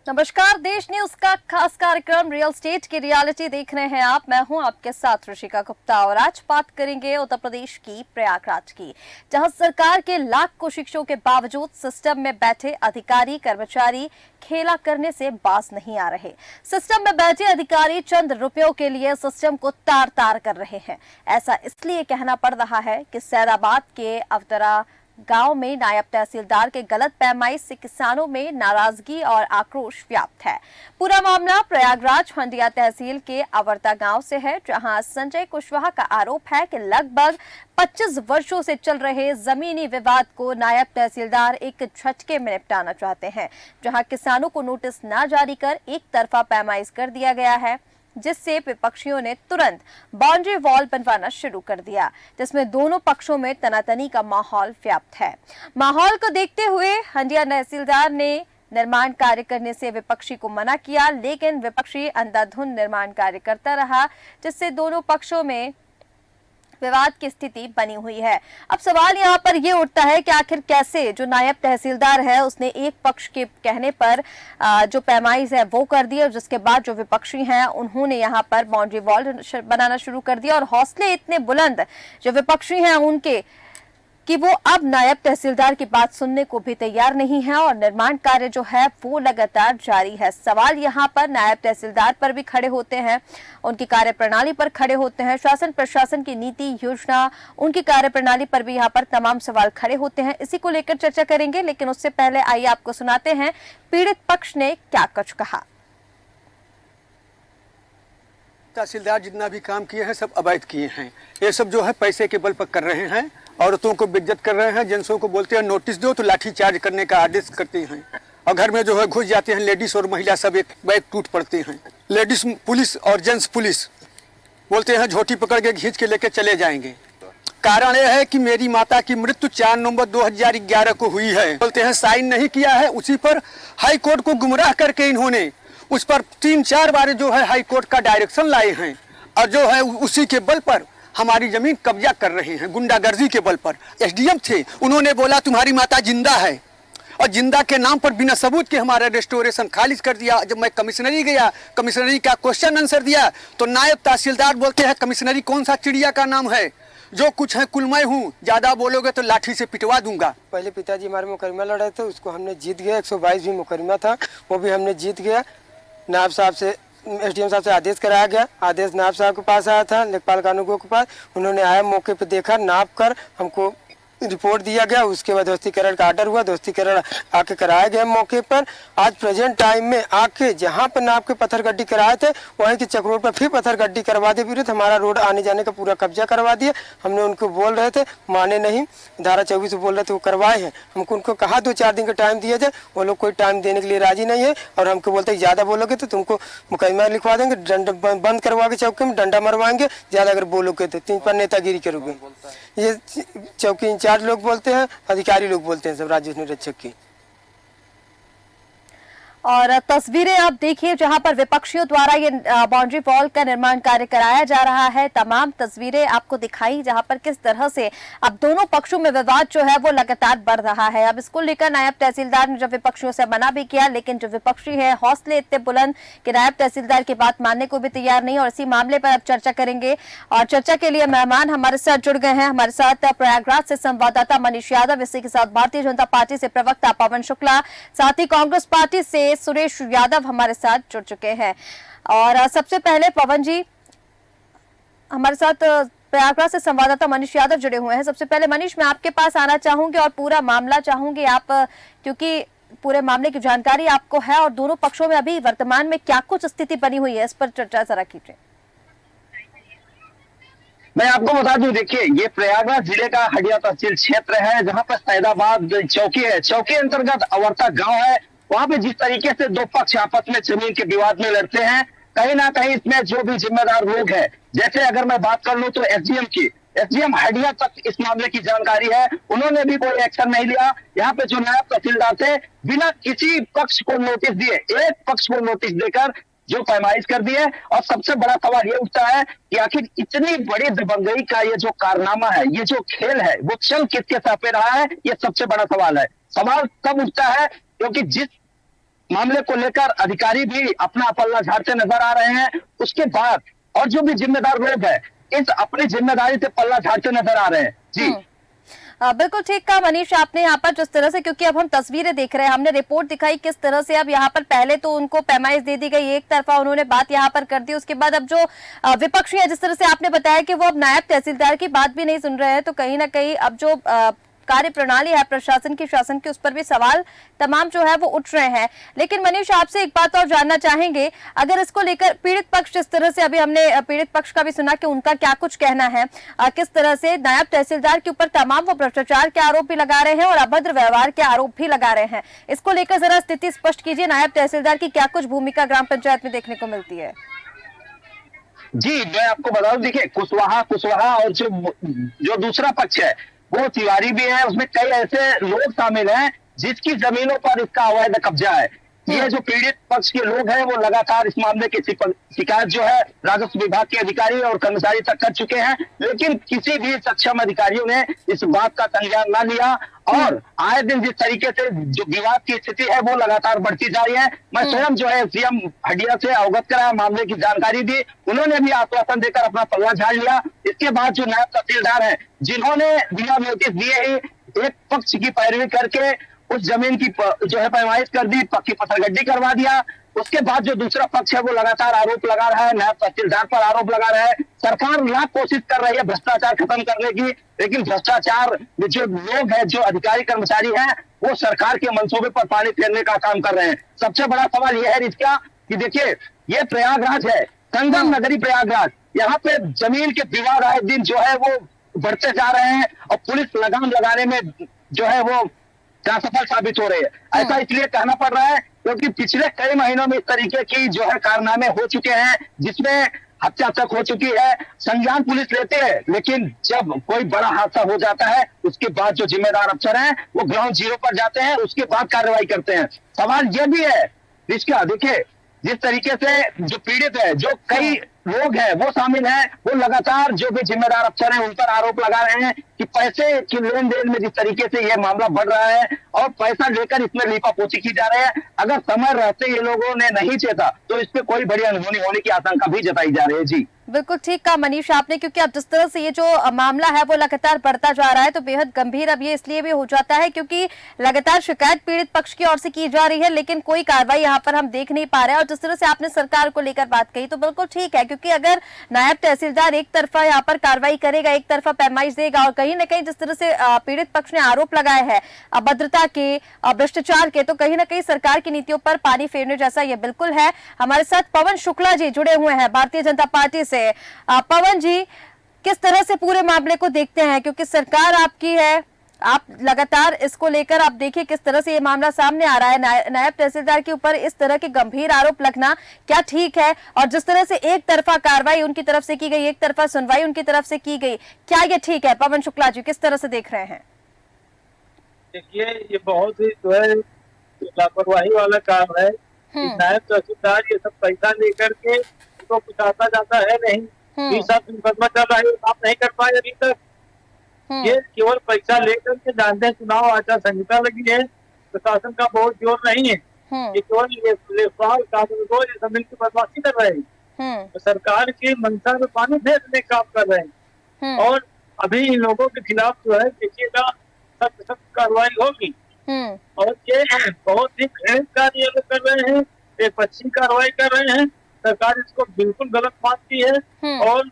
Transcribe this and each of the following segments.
नमस्कार, देश न्यूज का खास कार्यक्रम रियल स्टेट की रियलिटी देख रहे हैं आप। मैं हूं आपके साथ ऋषिका गुप्ता और आज बात करेंगे उत्तर प्रदेश की प्रयागराज की, जहां सरकार के लाख कोशिशों के बावजूद सिस्टम में बैठे अधिकारी कर्मचारी खेला करने से बाज नहीं आ रहे। सिस्टम में बैठे अधिकारी चंद रुपयों के लिए सिस्टम को तार तार कर रहे हैं। ऐसा इसलिए कहना पड़ रहा है कि सैदाबाद के अवतरा गांव में नायब तहसीलदार के गलत पैमाइश से किसानों में नाराजगी और आक्रोश व्याप्त है। पूरा मामला प्रयागराज हंडिया तहसील के अवरता गांव से है, जहां संजय कुशवाहा का आरोप है कि लगभग 25 वर्षों से चल रहे जमीनी विवाद को नायब तहसीलदार एक झटके में निपटाना चाहते हैं, जहां किसानों को नोटिस न जारी कर एक तरफा पैमाइश कर दिया गया है, जिससे विपक्षियों ने तुरंत बाउंड्री वॉल बनवाना शुरू कर दिया, जिसमें दोनों पक्षों में तनातनी का माहौल व्याप्त है। माहौल को देखते हुए हंडिया तहसीलदार ने निर्माण कार्य करने से विपक्षी को मना किया, लेकिन विपक्षी अंधाधुंध निर्माण कार्य करता रहा, जिससे दोनों पक्षों में विवाद की स्थिति बनी हुई है। अब सवाल यहाँ पर ये उठता है कि आखिर कैसे जो नायब तहसीलदार है उसने एक पक्ष के कहने पर जो पैमाइश है वो कर दी, और जिसके बाद जो विपक्षी हैं उन्होंने यहाँ पर बाउंड्री वॉल बनाना शुरू कर दिया, और हौसले इतने बुलंद जो विपक्षी हैं उनके कि वो अब नायब तहसीलदार की बात सुनने को भी तैयार नहीं है, और निर्माण कार्य जो है वो लगातार जारी है। सवाल यहाँ पर नायब तहसीलदार पर भी खड़े होते हैं, उनकी कार्यप्रणाली पर खड़े होते हैं, शासन प्रशासन की नीति योजना उनकी कार्यप्रणाली पर भी यहाँ पर तमाम सवाल खड़े होते हैं। इसी को लेकर चर्चा करेंगे, लेकिन उससे पहले आइए आपको सुनाते हैं पीड़ित पक्ष ने क्या कुछ कहा। तहसीलदार जितना भी काम किए हैं सब अवैध किए हैं। ये सब जो है पैसे के बल पर कर रहे हैं, औरतों को बेइज्जत कर रहे हैं, जेंट्सों को बोलते हैं नोटिस दो तो लाठी चार्ज करने का आदेश करते हैं, और घर में जो है घुस जाते हैं। लेडीज और महिला सब एक बैग टूट पड़ते हैं। लेडीज पुलिस और जेंट्स पुलिस बोलते हैं झोटी पकड़ के खींच के लेके चले जाएंगे। कारण यह है कि मेरी माता की मृत्यु 4 नवंबर 2011 को हुई है। बोलते हैं साइन नहीं किया है, उसी पर हाई कोर्ट को गुमराह करके इन्होंने उस पर 3-4 बार जो है हाई कोर्ट का डायरेक्शन लाए हैं, और जो है उसी के बल पर हमारी जमीन कब्जा कर रहे हैं, गुंडागर्दी के बल पर। एसडीएम थे, उन्होंने बोला तुम्हारी माता जिंदा है, और जिंदा के नाम पर बिना सबूत के हमारा रेस्टोरेशन खारिज कर दिया। जब मैं कमिश्नरी गया, कमिश्नरी का क्वेश्चन आंसर दिया तो नायब तहसीलदार बोलते हैं कमिश्नरी कौन सा चिड़िया का नाम है, जो कुछ है कुल मैं हूँ, ज्यादा बोलोगे तो लाठी से पिटवा दूंगा। पहले पिताजी हमारे मुकदमा लड़े थे, उसको हमने जीत गया। 122 भी मुकदमा था, वो भी हमने जीत गया। नायब साहब से एसडीएम साहब से आदेश कराया गया। आदेश नायब साहब के पास आया था, लेखपाल कानूनगो के पास। उन्होंने आया, मौके पे देखा, नाप कर हमको रिपोर्ट दिया गया। उसके बाद ध्वस्तीकरण का आर्डर हुआ, ध्वस्तीकरण आके कराया गया मौके पर। आज प्रेजेंट टाइम में आके जहाँ पर नाप के पत्थर गड्डी कराए थे वहीं के चक रोड पर फिर पत्थर गड्डी करवा दी। फिर हमारा रोड आने जाने का पूरा कब्जा करवा दिया। हमने उनको बोल रहे थे, माने नहीं। धारा 24 बोल रहे थे, वो करवाए हैं। हमको उनको कहा 2-4 दिन का टाइम दिया जाए, वो लोग कोई टाइम देने के लिए राजी नहीं है, और हमको बोलते ज्यादा बोलोगे तो तुमको मुकदमा लिखवा देंगे, डंडा बंद करवा के चौकी में डंडा मरवाएंगे, ज्यादा अगर बोलोगे तो 3 पर नेतागिरी करोगे। ये चौकी इंचार्ज लोग बोलते हैं, अधिकारी लोग बोलते हैं, सब राज्य निरीक्षक की। और तस्वीरें आप देखिए जहां पर विपक्षियों द्वारा ये बाउंड्री वॉल का निर्माण कार्य कराया जा रहा है। तमाम तस्वीरें आपको दिखाई जहां पर किस तरह से अब दोनों पक्षों में विवाद जो है वो लगातार बढ़ रहा है। अब इसको लेकर नायब तहसीलदार ने जब विपक्षियों से मना भी किया, लेकिन जो विपक्षी है हौसले इतने बुलंद कि नायब तहसीलदार की बात मानने को भी तैयार नहीं। और इसी मामले पर अब चर्चा करेंगे, और चर्चा के लिए मेहमान हमारे साथ जुड़ गए हैं। हमारे साथ प्रयागराज से संवाददाता मनीष यादव, इसी के साथ भारतीय जनता पार्टी से प्रवक्ता पवन शुक्ला, साथ ही कांग्रेस पार्टी से सुरेश यादव हमारे साथ जुड़ चुके हैं। और सबसे पहले पवन जी हमारे साथ प्रयागराज से संवाददाता मनीष यादव जुड़े हुए हैं। सबसे पहले मनीष, मैं आपके पास आना चाहूंगी और पूरा मामला चाहूंगी आप, क्योंकि पूरे मामले की जानकारी आपको है, और दोनों पक्षों में अभी वर्तमान में क्या कुछ स्थिति बनी हुई है, इस पर चर्चा जरा कीजिए। मैं आपको बता दूं, देखिए ये प्रयागराज जिले का हंडिया तहसील क्षेत्र है, जहां पर सैदाबाद चौकी है। चौकी अंतर्गत अवरता गांव है। वहां पे जिस तरीके से दो पक्ष आपस में जमीन के विवाद में लड़ते हैं, कहीं ना कहीं इसमें जो भी जिम्मेदार लोग हैं, जैसे अगर मैं बात कर लूं तो एसडीएम की, एसडीएम हंडिया तक इस मामले की जानकारी है, उन्होंने भी कोई एक्शन नहीं लिया। यहाँ पे जो नायब तहसीलदार थे, बिना किसी पक्ष को नोटिस दिए, एक पक्ष को नोटिस देकर जो पैमाइश कर दी है। और सबसे बड़ा सवाल ये उठता है कि आखिर इतनी बड़ी दबंगई का ये जो कारनामा है, ये जो खेल है, वो चल किसके साथ पे रहा है, ये सबसे बड़ा सवाल है। सवाल तब उठता है क्योंकि जिस मामले को लेकर अधिकारी भी अपना पल्ला झाड़ते नजर आ रहे हैं। उसके बाद और जो भी जिम्मेदार लोग हैं इस अपनी जिम्मेदारी से पल्ला झाड़ते नजर आ रहे हैं। जी बिल्कुल ठीक कहा मनीष आपने यहाँ पर, जिस तरह से, क्योंकि अब हम तस्वीरें देख रहे हैं, हमने रिपोर्ट दिखाई किस तरह से अब यहाँ पर पहले तो उनको पैमाइश दे दी गई, एक तरफा उन्होंने बात यहाँ पर कर दी, उसके बाद अब जो विपक्षी है, जिस तरह से आपने बताया कि वो अब नायब तहसीलदार की बात भी नहीं सुन रहे हैं, तो कहीं ना कहीं अब जो कार्य प्रणाली है प्रशासन की, शासन की, उस पर भी सवाल तमाम जो है वो उठ रहे हैं। लेकिन मनीष आपसे एक बात और जानना चाहेंगे, अगर इसको लेकर पीड़ित पक्ष, जिस तरह से अभी हमने पीड़ित पक्ष का भी सुना कि उनका क्या कुछ कहना है, किस तरह से नायब तहसीलदार के ऊपर तमाम वो भ्रष्टाचार के आरोप भी लगा रहे हैं और अभद्र व्यवहार के आरोप भी लगा रहे हैं, इसको लेकर जरा स्थिति स्पष्ट कीजिए। नायब तहसीलदार की क्या कुछ भूमिका ग्राम पंचायत में देखने को मिलती है? जी मैं आपको बता दूं, देखिए कुशवाहा और जो दूसरा पक्ष है वो तिवारी भी है, उसमें कई ऐसे लोग शामिल हैं जिसकी जमीनों पर इसका अवैध कब्जा है। ये जो पीड़ित पक्ष के लोग हैं वो लगातार इस मामले की शिकायत जो है राजस्व विभाग के अधिकारी और कर्मचारी तक कर चुके हैं, लेकिन किसी भी सक्षम अधिकारियों ने इस बात का संज्ञान न लिया और आए दिन जिस तरीके से जो विवाद की स्थिति है वो लगातार बढ़ती जा रही है। मैं स्वयं जो है सीएम हडिया से अवगत कराया, मामले की जानकारी दी, उन्होंने भी आश्वासन देकर अपना पल्ला झाड़ लिया। इसके बाद जो नायब तहसीलदार है जिन्होंने बिना नोटिस दिए ही एक पक्ष की पैरवी करके उस जमीन की जो है पैमाइश कर दी, पक्की पत्थरगड्डी करवा दिया। उसके बाद जो दूसरा पक्ष है वो लगातार आरोप लगा रहा है, नायब तहसीलदार पर आरोप लगा रहा है। सरकार लाख कोशिश कर रही है भ्रष्टाचार खत्म करने की, लेकिन भ्रष्टाचार जो लोग हैं, जो अधिकारी कर्मचारी हैं, वो सरकार के मंसूबे पर पानी फेरने का काम कर रहे हैं। सबसे बड़ा सवाल यह है इसका कि देखिए ये प्रयागराज है, संगम नगरी प्रयागराज, यहाँ पे जमीन के विवाद आए दिन जो है वो बढ़ते जा रहे हैं और पुलिस लगाम लगाने में जो है वो असफल साबित हो रही है। ऐसा इसलिए कहना पड़ रहा है क्योंकि पिछले कई महीनों में इस तरीके की जो है कारनामे हो चुके हैं जिसमें हत्या तक हो चुकी है। संज्ञान पुलिस लेते हैं, लेकिन जब कोई बड़ा हादसा हो जाता है उसके बाद जो जिम्मेदार अफसर हैं वो ग्राउंड जीरो पर जाते हैं, उसके बाद कार्रवाई करते हैं। सवाल यह भी है इसका, देखिए जिस तरीके से जो पीड़ित है, जो कई लोग हैं वो शामिल हैं, वो लगातार जो भी जिम्मेदार अफसर हैं उन पर आरोप लगा रहे हैं कि पैसे की लेन देन में जिस तरीके से ये मामला बढ़ रहा है और पैसा लेकर इसमें लीपापोती की जा रही है। अगर समय रहते ये लोगों ने नहीं चेता तो इस पे कोई बड़ी अनहोनी होने की आशंका भी जताई जा रही है। जी बिल्कुल ठीक कहा मनीष आपने, क्योंकि अब जिस तरह से ये जो मामला है वो लगातार बढ़ता जा रहा है तो बेहद गंभीर अब ये इसलिए भी हो जाता है क्योंकि लगातार शिकायत पीड़ित पक्ष की ओर से की जा रही है, लेकिन कोई कार्रवाई यहाँ पर हम देख नहीं पा रहे हैं। और जिस तरह से आपने सरकार को लेकर बात कही तो बिल्कुल ठीक है, क्योंकि अगर नायब तहसीलदार एक तरफा यहाँ पर कार्रवाई करेगा, एक तरफा पैमाइश देगा और कहीं ना कहीं जिस तरह से पीड़ित पक्ष ने आरोप लगाए हैं अभद्रता के, भ्रष्टाचार के, तो कहीं ना कहीं सरकार की नीतियों पर पानी फेरने जैसा ये बिल्कुल है। हमारे साथ पवन शुक्ला जी जुड़े हुए हैं भारतीय जनता पार्टी से। पवन जी, किस तरह से पूरे मामले को देखते हैं, क्योंकि सरकार आपकी है, आप लगातार इसको लेकर आप देखिए किस तरह से ये मामला सामने आ रहा है, नायब तहसीलदार के ऊपर इस तरह के गंभीर आरोप लगना क्या ठीक है? और जिस तरह से एक तरफा कार्रवाई उनकी तरफ से की गई, एक तरफा सुनवाई उनकी तरफ से की गई, क्या ये ठीक है? पवन शुक्ला जी किस तरह से देख रहे हैं? देखिए ये बहुत ही जो है लापरवाही वाला काम है। नायब तहसीलदार ये सब पैसा लेकर के उनको कुछ आता जाता है नहीं, 20 साल से मुकदमा चल रहा है, काम नहीं कर पाए अभी तक। ये केवल पैसा लेकर के, जानते हैं चुनाव आचार संहिता लगी है, प्रशासन का बहुत जोर नहीं है, ये केवल लेखपाल कानूनगो ये जमीन की बदमाशी कर रहे हैं, तो सरकार की मंशा में पानी फेरने का काम कर रहे हैं। और अभी इन लोगों के खिलाफ जो है देखिएगा सख्त कार्रवाई होगी। और ये बहुत ही घृणित कार्य कर रहे हैं, एक अच्छी कार्रवाई कर रहे हैं, सरकार इसको बिल्कुल गलत मानती है। और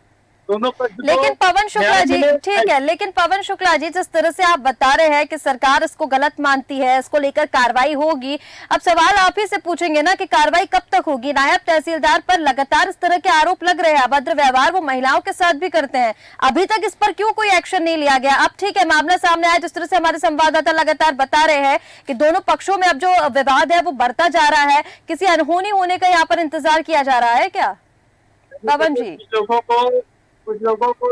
दोनों पर लेकिन पवन शुक्ला जी ठीक है, लेकिन पवन शुक्ला जी जिस तरह से आप बता रहे हैं कि सरकार इसको गलत मानती है, इसको लेकर कार्रवाई होगी, अब सवाल आप ही से पूछेंगे ना कि कार्रवाई कब तक होगी? नायब तहसीलदार पर लगातार इस तरह के आरोप लग रहे हैं, अभद्र व्यवहार वो महिलाओं के साथ भी करते हैं, अभी तक इस पर क्यों कोई एक्शन नहीं लिया गया? अब ठीक है मामला सामने आया, जिस तरह से हमारे संवाददाता लगातार बता रहे हैं कि दोनों पक्षों में अब जो विवाद है वो बढ़ता जा रहा है, किसी अनहोनी होने का यहाँ पर इंतजार किया जा रहा है क्या पवन जी? कुछ लोगों को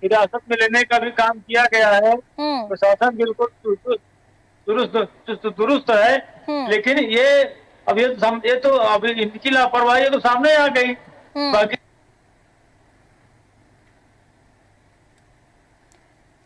हिरासत में लेने का भी काम किया गया है, प्रशासन बिल्कुल दुरुस्त है, लेकिन ये तो अभी इनकी लापरवाही तो सामने आ गई। बाकी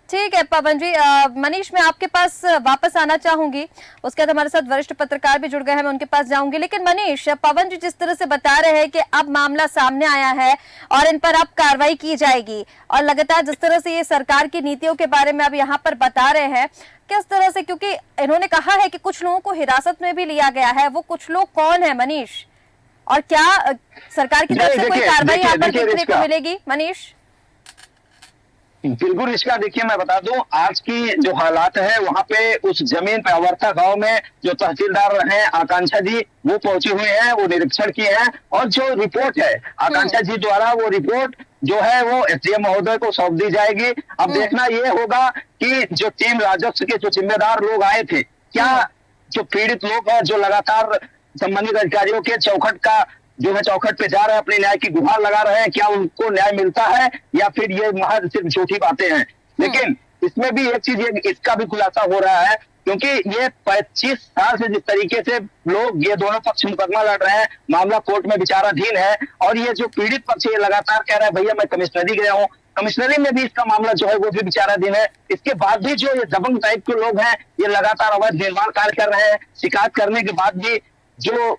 ठीक है पवन जी। मनीष, मैं आपके पास वापस आना चाहूंगी। उसके बाद हमारे साथ वरिष्ठ पत्रकार भी जुड़ गए हैं, मैं उनके पास जाऊंगी। लेकिन मनीष, पवन जी जिस तरह से बता रहे हैं कि अब मामला सामने आया है और इन पर अब कार्रवाई की जाएगी, और लगातार जिस तरह से ये सरकार की नीतियों के बारे में अब यहाँ पर बता रहे हैं, किस तरह से, क्योंकि इन्होंने कहा है कि कुछ लोगों को हिरासत में भी लिया गया है, वो कुछ लोग कौन है मनीष, और क्या सरकार की तरफ से कोई कार्रवाई यहाँ पर देखने को मिलेगी मनीष? बिल्कुल इसका देखिए, मैं बता दूं, आज की जो हालात है वहां पे उस जमीन पे अवर्ता गांव में जो तहसीलदार हैं आकांक्षा जी, वो पहुंचे हुए हैं, वो निरीक्षण किए हैं, और जो रिपोर्ट है आकांक्षा जी द्वारा, वो रिपोर्ट जो है वो एसडीएम महोदय को सौंप दी जाएगी। अब देखना ये होगा कि जो टीम राजस्व के जो जिम्मेदार लोग आए थे, क्या जो पीड़ित लोग हैं जो लगातार संबंधित अधिकारियों के चौखट का जो है चौखट पे जा रहे हैं, अपने न्याय की गुहार लगा रहे हैं, क्या उनको न्याय मिलता है या फिर ये महज सिर्फ झूठी बातें हैं। लेकिन इसमें भी एक चीज इसका भी खुलासा हो रहा है, क्योंकि ये 25 साल से जिस तरीके से लोग ये दोनों पक्ष मुकदमा लड़ रहे हैं, मामला कोर्ट में विचाराधीन है, और ये जो पीड़ित पक्ष ये लगातार कह रहा है भैया मैं कमिश्नरी गया हूँ, कमिश्नरी में भी इसका मामला जो है वो भी विचाराधीन है। इसके बाद भी जो ये दबंग टाइप के लोग हैं, ये लगातार अवैध निर्माण कार्य कर रहे हैं। शिकायत करने के बाद भी जो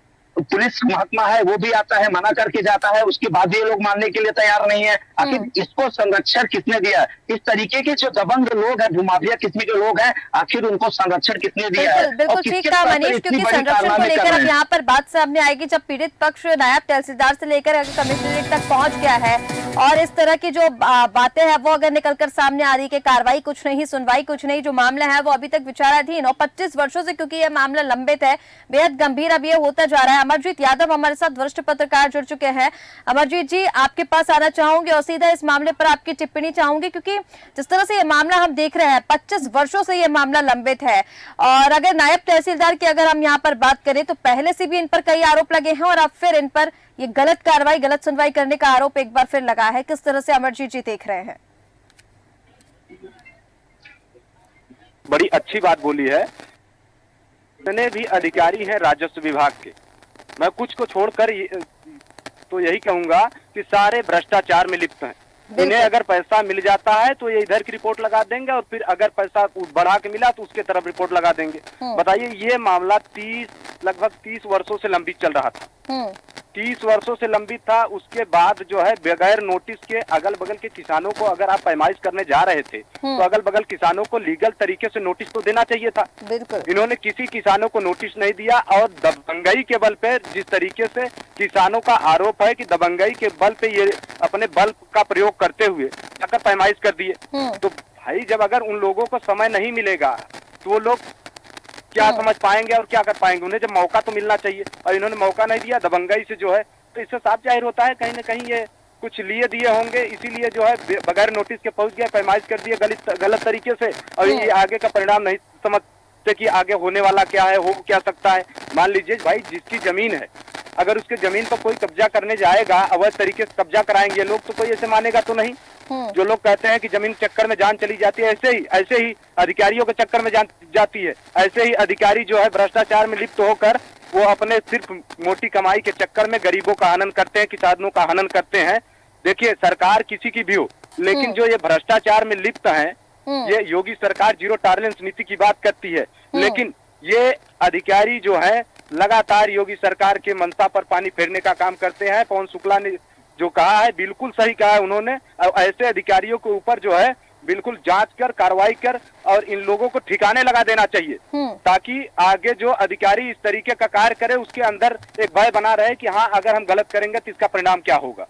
पुलिस महकमा है वो भी आता है, मना करके जाता है, उसके बाद भी ये लोग मानने के लिए तैयार नहीं है। आखिर इसको संरक्षण किसने दिया? इस तरीके के जो दबंग लोग हैं, भूमाफिया किस्म के लोग हैं, आखिर उनको संरक्षण किसने दिया है? बिल्कुल ठीक कहा मनीष, क्योंकि संरक्षण को लेकर अब यहाँ पर बात सामने आएगी जब पीड़ित पक्ष नायब तहसीलदार से लेकर कमिश्नरेट तक पहुंच गया है, और इस तरह की जो बातें हैं वो अगर निकलकर सामने आ रही कि कार्रवाई कुछ नहीं, सुनवाई कुछ नहीं, जो मामला है वो अभी तक विचाराधीन, और 25 वर्षों से क्योंकि यह मामला लंबित है, बेहद गंभीर अब ये होता जा रहा है। अमरजीत यादव हमारे साथ वरिष्ठ पत्रकार जुड़ चुके हैं। अमरजीत जी, आपके पास आना चाहूंगी और सीधा इस मामले पर आपकी टिप्पणी चाहूंगी, क्योंकि जिस तरह से ये मामला हम देख रहे हैं, 25 वर्षों से ये मामला लंबित है, और अगर नायब तहसीलदार की अगर हम यहाँ पर बात करें तो पहले से भी इन पर कई आरोप लगे हैं, और अब फिर इन पर ये गलत कार्रवाई, गलत सुनवाई करने का आरोप एक बार फिर लगा है। किस तरह से अमरजीत जी देख रहे हैं? बड़ी अच्छी बात बोली है। जितने भी अधिकारी हैं राजस्व विभाग के, मैं कुछ को छोड़कर तो यही कहूंगा कि सारे भ्रष्टाचार में लिप्त हैं। इन्हें अगर पैसा मिल जाता है तो ये इधर की रिपोर्ट लगा देंगे, और फिर अगर पैसा बढ़ा के मिला तो उसके तरफ रिपोर्ट लगा देंगे। बताइए, ये मामला लगभग 30 वर्षों से लंबित चल रहा था। 30 वर्षों से लंबित था। उसके बाद जो है बगैर नोटिस के अगल बगल के किसानों को, अगर आप पैमाइश करने जा रहे थे तो अगल बगल किसानों को लीगल तरीके से नोटिस तो देना चाहिए था। बिल्कुल। इन्होंने किसी किसानों को नोटिस नहीं दिया, और दबंगई के बल पे, जिस तरीके से किसानों का आरोप है कि दबंगई के बल पे ये अपने बल का प्रयोग करते हुए जाकर पैमाइश कर दिए। तो भाई, जब अगर उन लोगों को समय नहीं मिलेगा तो वो लोग क्या समझ पाएंगे और क्या कर पाएंगे? उन्हें जब मौका तो मिलना चाहिए, और इन्होंने मौका नहीं दिया दबंगई से जो है, तो इससे साफ जाहिर होता है कहीं न कहीं ये कुछ लिए दिए होंगे, इसीलिए जो है बगैर नोटिस के पहुंच गया, पैमाइश कर दिया गलत तरीके से, और ये आगे का परिणाम नहीं समझते कि आगे होने वाला क्या है, हो क्या सकता है। मान लीजिए भाई, जिसकी जमीन है, अगर उसके जमीन पर कोई कब्जा करने जाएगा, अवैध तरीके से कब्जा कराएंगे लोग, तो कोई ऐसे मानेगा तो नहीं। जो लोग कहते हैं कि जमीन चक्कर में जान चली जाती है, ऐसे ही अधिकारियों के चक्कर में जान जाती है। ऐसे ही अधिकारी जो है भ्रष्टाचार में लिप्त होकर वो अपने सिर्फ मोटी कमाई के चक्कर में गरीबों का हनन करते हैं, किसानों का हनन करते हैं। देखिए, सरकार किसी की भी हो, लेकिन जो ये भ्रष्टाचार में लिप्त है, ये योगी सरकार जीरो टॉलरेंस नीति की बात करती है, लेकिन ये अधिकारी जो है लगातार योगी सरकार के मंशा पर पानी फेरने का काम करते हैं। पवन शुक्ला ने जो कहा है बिल्कुल सही कहा है उन्होंने। ऐसे अधिकारियों के ऊपर जो है बिल्कुल जांच कर, कार्रवाई कर, और इन लोगों को ठिकाने लगा देना चाहिए, ताकि आगे जो अधिकारी इस तरीके का कार्य करे उसके अंदर एक भय बना रहे कि हाँ, अगर हम गलत करेंगे तो इसका परिणाम क्या होगा।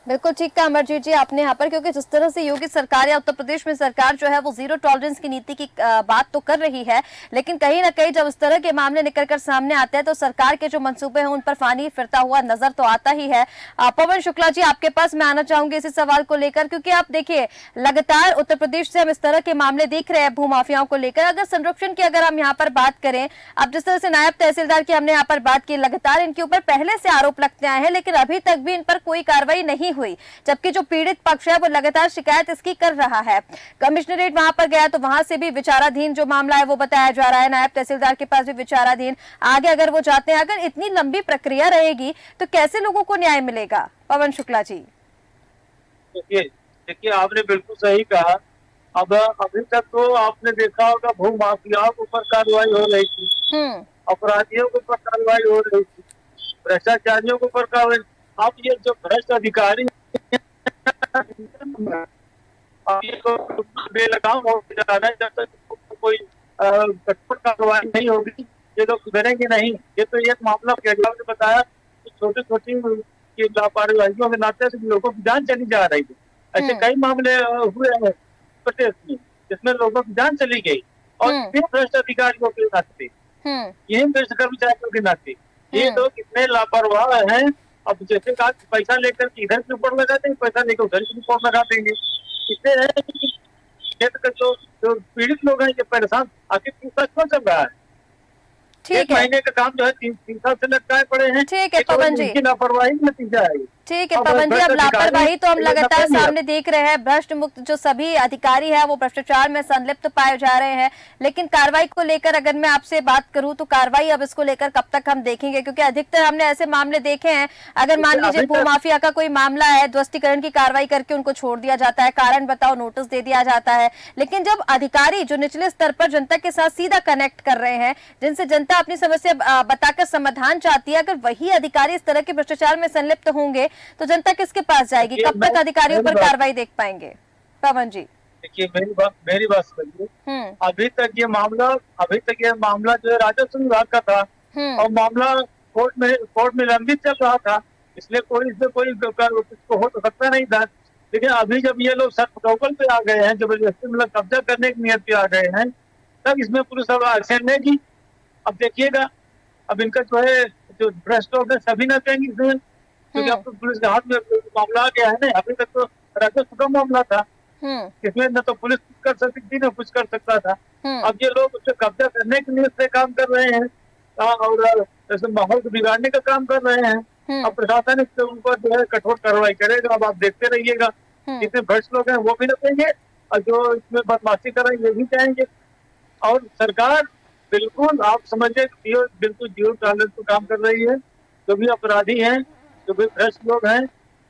बिल्कुल ठीक कहा अमरजीत जी आपने यहाँ पर, क्योंकि जिस तरह से योगी सरकार या उत्तर प्रदेश में सरकार जो है वो जीरो टॉलरेंस की नीति की बात तो कर रही है, लेकिन कहीं ना कहीं जब इस तरह के मामले निकलकर सामने आते हैं तो सरकार के जो मंसूबे हैं उन पर पानी फिरता हुआ नजर तो आता ही है। पवन शुक्ला जी, आपके पास मैं आना चाहूंगी इसी सवाल को लेकर, क्योंकि आप देखिए लगातार उत्तर प्रदेश से हम इस तरह के मामले देख रहे हैं भूमाफियाओं को लेकर। अगर संरक्षण की अगर हम यहाँ पर बात करें, अब जिस तरह से नायब तहसीलदार की हमने यहाँ पर बात की, लगातार इनके ऊपर पहले से आरोप लगते आए हैं, लेकिन अभी तक भी इन पर कोई कार्रवाई नहीं हुई, जबकि जो पीड़ित पक्ष है वो लगातार शिकायत इसकी कर रहा है। कमिश्नरेट वहां पर गया तो वहां से भी विचाराधीन जो मामला है वो बताया जा रहा है, नायब तहसीलदार के पास भी विचाराधीन। आगे अगर वो जाते हैं, अगर इतनी लंबी प्रक्रिया रहेगी तो कैसे लोगों को न्याय मिलेगा? पवन शुक्ला जी, देखिए आपने बिल्कुल सही कहा अब अभी तक तो आपने देखा होगा भू माफियाओं के ऊपर कार्रवाई हो रही थी, अपराधियों के ऊपर कार्रवाई हो रही थी, भ्रष्टाचारियों के ऊपर कार्रवाई। अब ये जो भ्रष्ट अधिकारी अब ये तो बेलगाम होते जा रहे हैं, जब तक कोई कठोर कार्रवाई नहीं होगी ये लोग सुधरेंगे नहीं। ये तो एक मामला केजरीवाल ने बताया कि छोटी छोटी लापरवाहियों के नाते से लोगों की जान चली जा रही थी। ऐसे कई मामले हुए हैं प्रदेश में जिसमें लोगों की जान चली गई और भ्रष्ट अधिकारियों के नाते, यही भ्रष्ट कर्मचारियों के नाते ये लोग इतने लापरवाह हैं। अब जैसे कहा पैसा लेकर इधर की रिपोर्ट लगा देंगे, पैसा लेकर उधर की रिपोर्ट लगा देंगे। इससे है कि क्षेत्र के जो पीड़ित लोग हैं ये परेशान, आखिर पूछताछ क्यों चल रहा है? एक महीने का काम जो है 3 साल से लटकाए पड़े हैं। ठीक है पवन जी, लापरवाही का नतीजा है। ठीक है पवन जी, अब लापरवाही तो हम लगातार सामने देख रहे हैं। भ्रष्ट मुक्त जो सभी अधिकारी हैं वो भ्रष्टाचार में संलिप्त पाए जा रहे हैं, लेकिन कार्रवाई को लेकर अगर मैं आपसे बात करूं तो कार्रवाई अब इसको लेकर कब तक हम देखेंगे? क्योंकि अधिकतर हमने ऐसे मामले देखे हैं, अगर मान लीजिए भूमाफिया का कोई मामला है, ध्वस्तीकरण की कार्रवाई करके उनको छोड़ दिया जाता है, कारण बताओ नोटिस दे दिया जाता है, लेकिन जब अधिकारी जो निचले स्तर पर जनता के साथ सीधा कनेक्ट कर रहे हैं, जिनसे जनता अपनी समस्या बताकर समाधान चाहती है, अगर वही अधिकारी इस तरह के भ्रष्टाचार में संलिप्त होंगे तो जनता किसके पास जाएगी? कब तक अधिकारियों पर कार्रवाई देख पाएंगे? पवन जी देखिए मेरी बात सुनिए। अभी तक ये मामला जो है राजस्व विभाग का था और मामला कोर्ट में लंबित चल रहा था, इसलिए कोई हो तो सकता नहीं था। लेकिन अभी जब ये लोग सर्वटोकल पे आ गए हैं, जबरदस्ती मतलब कब्जा करने की नियत पे आ गए हैं, तब इसमें पुलिस अब एक्शन लेगी। अब देखिएगा, अब इनका जो भ्रष्ट लोग हैं सभी न कहेंगे इसमें, क्योंकि अब तो पुलिस के हाथ में मामला आ गया है ना। अभी तक तो राजस्व का मामला था, इसमें न तो पुलिस कर सकती थी न कुछ कर सकता था। अब ये लोग उससे कब्जा करने के लिए से काम कर रहे हैं और माहौल को बिगाड़ने का काम कर रहे हैं। अब प्रशासन इसके ऊपर जो है कठोर कार्रवाई करेगा। अब आप देखते रहिएगा, जितने भ्रष्ट लोग हैं वो भी न कहेंगे और जो इसमें बदमाशी कर रहे हैं ये भी चाहेंगे। और सरकार बिल्कुल आप समझिए बिल्कुल जीरो टॉलरेंस पर काम कर रही है। जो भी अपराधी हैं, जो भी भ्रष्ट लोग हैं,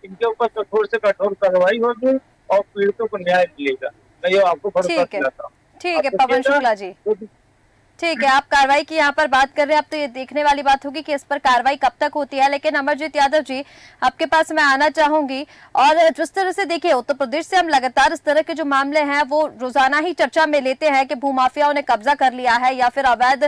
इनके ऊपर कठोर से कठोर कार्रवाई होगी और पीड़ितों को न्याय मिलेगा। मैं ये आपको भरोसा दिलाता हूँ। ठीक है पवन शुक्ला जी, ठीक है, आप कार्रवाई की यहाँ पर बात कर रहे हैं। अब तो ये देखने वाली बात होगी कि इस पर कार्रवाई कब तक होती है। लेकिन अमरजीत यादव जी, आपके पास मैं आना चाहूंगी। और जिस तरह से देखिए उत्तर प्रदेश से हम लगातार इस तरह के जो मामले हैं वो रोजाना ही चर्चा में लेते हैं कि भूमाफियाओं ने कब्जा कर लिया है या फिर अवैध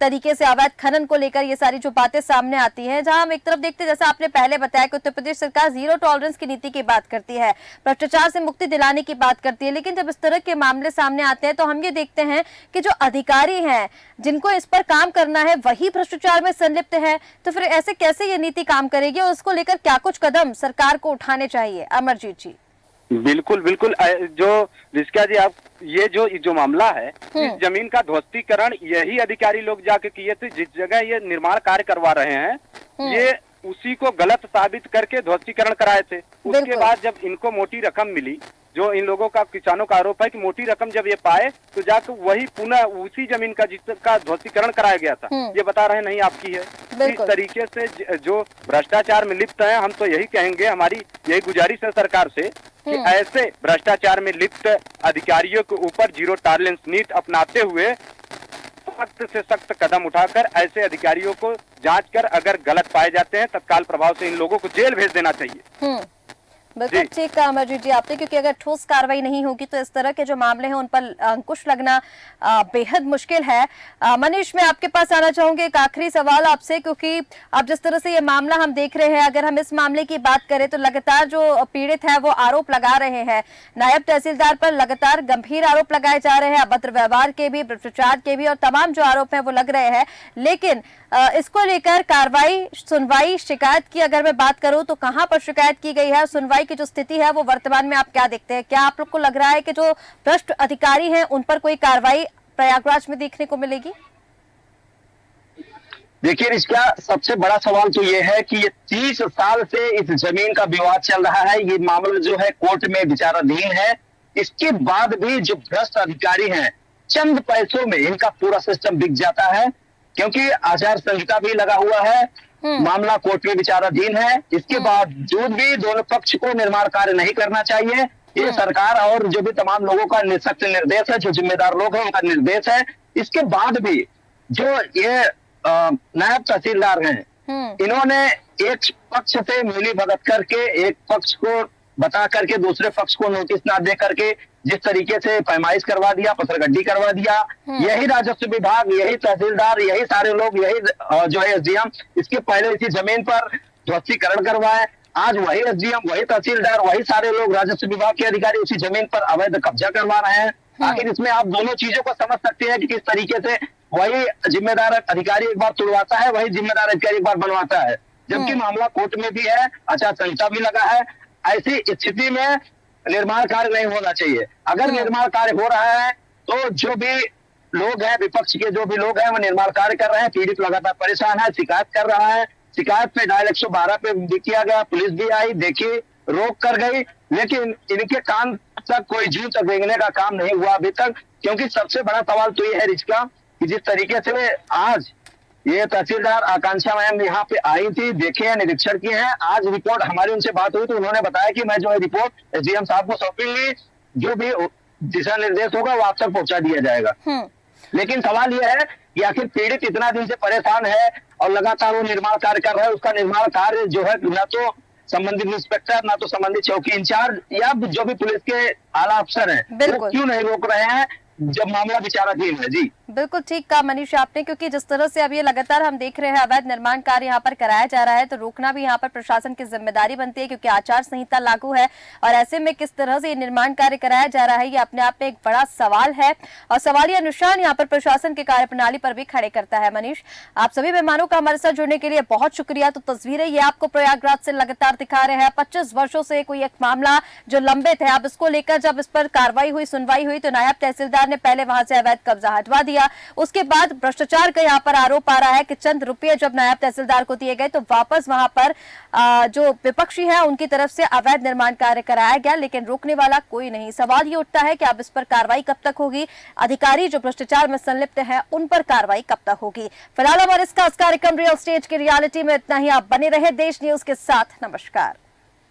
तरीके से अवैध खनन को लेकर ये सारी जो बातें सामने आती हैं, जहां हम एक तरफ देखते हैं जैसा आपने पहले बताया कि उत्तर प्रदेश सरकार जीरो टॉलरेंस की नीति की बात करती है, भ्रष्टाचार से मुक्ति दिलाने की बात करती है, लेकिन जब इस तरह के मामले सामने आते हैं तो हम ये देखते हैं कि जो अधिकारी हैं जिनको इस पर काम करना है वही भ्रष्टाचार में संलिप्त है। तो फिर ऐसे कैसे ये नीति काम करेगी और उसको लेकर क्या कुछ कदम सरकार को उठाने चाहिए? अमरजीत जी बिल्कुल बिल्कुल, जो रिस्का जी, आप ये जो मामला है, इस जमीन का ध्वस्तीकरण यही अधिकारी लोग जाके किए थे जिस जगह ये निर्माण कार्य करवा रहे हैं, ये उसी को गलत साबित करके ध्वस्तीकरण कराए थे। उसके बाद जब इनको मोटी रकम मिली, जो इन लोगों का किसानों का आरोप है कि मोटी रकम जब ये पाए तो जाकर वही पुनः उसी जमीन का जिसका ध्वस्तीकरण कराया गया था, ये बता रहे नहीं आपकी है। इस तरीके से जो भ्रष्टाचार में लिप्त है, हम तो यही कहेंगे, हमारी यही गुजारिश है सरकार से कि ऐसे भ्रष्टाचार में लिप्त अधिकारियों के ऊपर जीरो टॉलरेंस नीति अपनाते हुए सख्त से सख्त कदम उठाकर ऐसे अधिकारियों को जांच कर अगर गलत पाए जाते हैं तत्काल प्रभाव से इन लोगों को जेल भेज देना चाहिए। बिल्कुल ठीक कहा अमरजीत जी आपने, क्योंकि अगर ठोस कार्रवाई नहीं होगी तो इस तरह के जो मामले हैं उन पर अंकुश लगना बेहद मुश्किल है। मनीष, मैं आपके पास आना चाहूंगी। एक आखिरी सवाल आपसे, क्योंकि अब जिस तरह से ये मामला हम देख रहे हैं, अगर हम इस मामले की बात करें तो लगातार जो पीड़ित है वो आरोप लगा रहे हैं, नायब तहसीलदार पर लगातार गंभीर आरोप लगाए जा रहे हैं, अभद्र व्यवहार के भी, भ्रष्टाचार के भी, और तमाम जो आरोप है वो लग रहे हैं। लेकिन इसको लेकर कार्रवाई, सुनवाई, शिकायत की अगर मैं बात करूं तो कहां पर शिकायत की गई है? सुनवाई की जो स्थिति है वो वर्तमान में आप क्या देखते हैं? क्या आप लोग को लग रहा है कि जो भ्रष्ट अधिकारी हैं उन पर कोई कार्रवाई प्रयागराज में देखने को मिलेगी? देखिए, इसका सबसे बड़ा सवाल तो ये है कि ये 30 साल से इस जमीन का विवाद चल रहा है। ये मामला जो है कोर्ट में विचाराधीन है। इसके बाद भी जो भ्रष्ट अधिकारी हैं, चंद पैसों में इनका पूरा सिस्टम बिक जाता है, क्योंकि आचार संहिता भी लगा हुआ है, मामला कोर्ट में विचाराधीन है। इसके बावजूद भी दोनों पक्ष को निर्माण कार्य नहीं करना चाहिए ये सरकार और जो भी तमाम लोगों का सख्त निर्देश है, जो जिम्मेदार लोग हैं उनका निर्देश है। इसके बाद भी जो ये नायब तहसीलदार हैं, इन्होंने एक पक्ष से मिली भगत करके एक पक्ष को बता करके दूसरे पक्ष को नोटिस ना दे करके जिस तरीके से पैमाइश करवा दिया, पथरगड्डी करवा दिया, यही राजस्व विभाग, यही तहसीलदार, यही सारे लोग, यही जो है एसडीएम, इसके पहले इसी जमीन पर ध्वस्तीकरण करवाए। आज वही एसडीएम, वही तहसीलदार, वही सारे लोग राजस्व विभाग के अधिकारी उसी जमीन पर अवैध कब्जा करवा रहे हैं। आखिर इसमें आप दोनों चीजों को समझ सकते हैं कि किस तरीके से वही जिम्मेदार अधिकारी एक बार तुड़वाता है, वही जिम्मेदार अधिकारी एक बार बनवाता है, जबकि मामला कोर्ट में भी है, आचार संहिता भी लगा है। ऐसी स्थिति में निर्माण कार्य नहीं होना चाहिए। अगर निर्माण कार्य हो रहा है तो जो भी लोग हैं, विपक्ष के जो भी लोग हैं, वो निर्माण कार्य कर रहे हैं। पीड़ित लगातार परेशान है, शिकायत कर रहा है। शिकायत पे डायल 112 पे भी किया गया, पुलिस भी आई, देखी, रोक कर गई, लेकिन इनके कान तक कोई जूं तक देखने का काम नहीं हुआ अभी तक। क्योंकि सबसे बड़ा सवाल तो ये है रिचका कि जिस तरीके से आज ये तहसीलदार आकांक्षा मैम यहाँ पे आई थी, देखे हैं, निरीक्षण किए हैं। आज रिपोर्ट हमारी उनसे बात हुई तो उन्होंने बताया कि मैं जो है रिपोर्ट एसडीएम साहब को सौंपूंगी, जो भी दिशा निर्देश होगा वो आप तक पहुंचा दिया जाएगा। लेकिन सवाल यह है कि आखिर पीड़ित इतना दिन से परेशान है और लगातार वो निर्माण कार्य कर रहा है, उसका निर्माण कार्य जो है न तो संबंधित इंस्पेक्टर, ना तो संबंधित चौकी इंचार्ज या जो भी पुलिस के आला अफसर हैं, वो क्यों नहीं रोक रहे हैं जब मामला विचाराधीन है। जी बिल्कुल ठीक कहा मनीष आपने, क्योंकि जिस तरह से अब ये लगातार हम देख रहे हैं अवैध निर्माण कार्य यहाँ पर कराया जा रहा है, तो रोकना भी यहाँ पर प्रशासन की जिम्मेदारी बनती है, क्योंकि आचार संहिता लागू है। और ऐसे में किस तरह से ये निर्माण कार्य कराया जा रहा है, ये अपने आप में एक बड़ा सवाल है और सवालिया निशान यहाँ पर प्रशासन की कार्यप्रणाली पर भी खड़े करता है। मनीष, आप सभी मेहमानों का हमारे साथ जुड़ने के लिए बहुत शुक्रिया। तो तस्वीरें ये आपको प्रयागराज से लगातार दिखा रहे हैं। 25 वर्षों से कोई एक मामला जो लंबित है, अब इसको लेकर जब इस पर कार्रवाई हुई, सुनवाई हुई, तो नायब तहसीलदार ने पहले वहां से अवैध कब्जा हटवा दिया। उसके बाद भ्रष्टाचार का यहाँ पर आरोप आ रहा है कि चंद रुपये जब नायब तहसीलदार को दिए गए तो वापस वहां पर जो विपक्षी है उनकी तरफ से अवैध निर्माण कार्य कराया गया, लेकिन रोकने वाला कोई नहीं। सवाल ये उठता है कि अब इस पर कार्रवाई कब तक होगी, अधिकारी जो भ्रष्टाचार में संलिप्त है उन पर कार्रवाई कब तक होगी। फिलहाल हमारे इस खास कार्यक्रम रियल स्टेट की रियलिटी में इतना ही। आप बने रहे देश न्यूज के साथ। नमस्कार।